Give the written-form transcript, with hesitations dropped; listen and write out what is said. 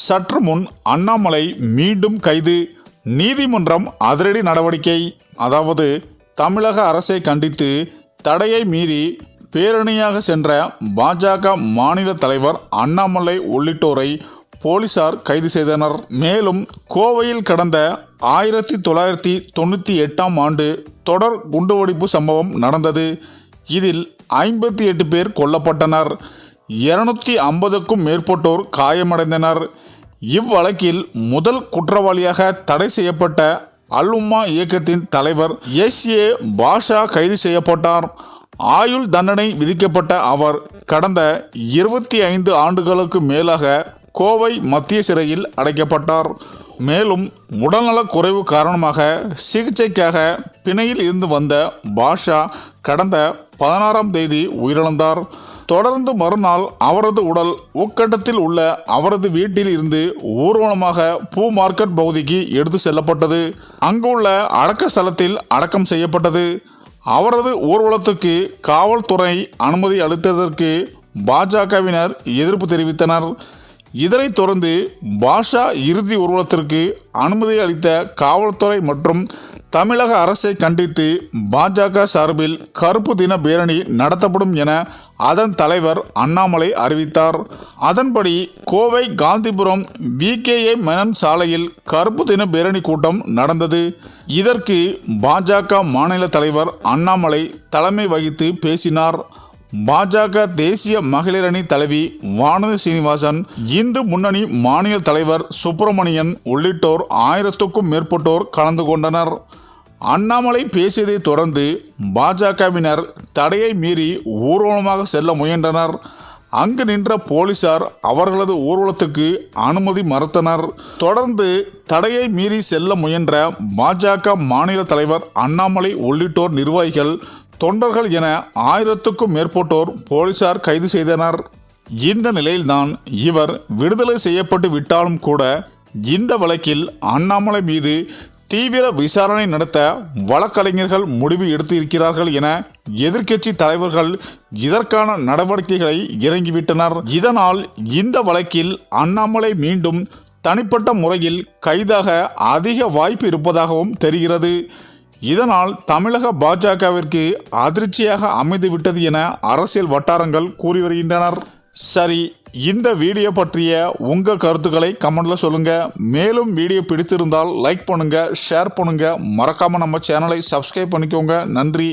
சற்று முன் அண்ணாமலை மீண்டும் கைது, நீதிமன்றம் அதிரடி நடவடிக்கை. அதாவது தமிழக அரசை கண்டித்து தடையை மீறி பேரணியாக சென்ற பாஜக மாநில தலைவர் அண்ணாமலை உள்ளிட்டோரை போலீசார் கைது செய்தனர். மேலும் கோவையில் கடந்த 1998ஆம் ஆண்டு தொடர் குண்டுவெடிப்பு சம்பவம் நடந்தது. இதில் 58 பேர் கொல்லப்பட்டனர், 250க்கும் மேற்பட்டோர் காயமடைந்தனர். இவ்வழக்கில் முதல் குற்றவாளியாக தடை செய்யப்பட்ட அல் உம்மா இயக்கத்தின் தலைவர் SA பாஷா கைது செய்யப்பட்டார். ஆயுள் தண்டனை விதிக்கப்பட்ட அவர் கடந்த 25 ஆண்டுகளுக்கு மேலாக கோவை மத்திய சிறையில் அடைக்கப்பட்டார். மேலும் உடல்நலக் குறைவு காரணமாக சிகிச்சைக்காக பிணையில் இருந்து வந்த பாஷா கடந்த 16ஆம் தேதி உயிரிழந்தார். தொடர்ந்து மறுநாள் அவரது உடல் உக்கட்டத்தில் உள்ள அவரது வீட்டில் இருந்து ஊர்வலமாக பூ மார்க்கெட் பகுதிக்கு எடுத்து செல்லப்பட்டது. அங்குள்ள அடக்க ஸ்தலத்தில் அடக்கம் செய்யப்பட்டது. அவரது ஊர்வலத்துக்கு காவல்துறை அனுமதி அளித்ததற்கு பாஜகவினர் எதிர்ப்பு தெரிவித்தனர். இதனைத் தொடர்ந்து பாஷா இறுதி ஊர்வலத்திற்கு அனுமதி அளித்த காவல்துறை மற்றும் தமிழக அரசை கண்டித்து பாஜக சார்பில் கருப்பு தின பேரணி நடத்தப்படும் என அதன் தலைவர் அண்ணாமலை அறிவித்தார். அதன்படி கோவை காந்திபுரம் VKA மேனன் சாலையில் கருப்பு தின பேரணி கூட்டம் நடந்தது. இதற்கு பாஜக மாநில தலைவர் அண்ணாமலை தலைமை வகித்து பேசினார். பாஜக தேசிய மகளிர் அணி தலைவி வானதி சீனிவாசன், இந்து முன்னணி மாநில தலைவர் சுப்பிரமணியன் உள்ளிட்டோர் 1000க்கும் மேற்பட்டோர் கலந்து கொண்டனர். அண்ணாமலை பேசியதை தொடர்ந்து பாஜகவினர் தடையை மீறி ஊர்வலமாக செல்ல முயன்றனர். அங்கு நின்ற போலீசார் அவர்களது ஊர்வலத்துக்கு அனுமதி மறுத்தனர். தொடர்ந்து தடையை மீறி செல்ல முயன்ற பாஜக மாநில தலைவர் அண்ணாமலை உள்ளிட்டோர் நிர்வாகிகள், தொண்டர்கள் என 1000க்கும் மேற்பட்டோர் போலீசார் கைது செய்தனர். இந்த நிலையில்தான் இவர் விடுதலை செய்யப்பட்டு விட்டாலும் கூட இந்த வழக்கில் அண்ணாமலை மீது தீவிர விசாரணை நடத்த வழக்கறிஞர்கள் முடிவு எடுத்திருக்கிறார்கள் என எதிர்க்கட்சி தலைவர்கள் இதற்கான நடவடிக்கைகளை இறங்கிவிட்டனர். இதனால் இந்த வழக்கில் அண்ணாமலை மீண்டும் தனிப்பட்ட முறையில் கைதாக அதிக வாய்ப்பு இருப்பதாகவும் தெரிகிறது. இதனால் தமிழக பாஜகவிற்கு அதிர்ச்சியாக அமைந்துவிட்டது என அரசியல் வட்டாரங்கள் கூறி வருகின்றனர். சரி, இந்த வீடியோ பற்றிய உங்கள் கருத்துக்களை கமெண்ட்ல சொல்லுங்க. மேலும் வீடியோ பிடித்திருந்தால் லைக் பண்ணுங்க, ஷேர் பண்ணுங்க, மறக்காம நம்ம சேனலை சப்ஸ்கிரைப் பண்ணிக்கோங்க. நன்றி.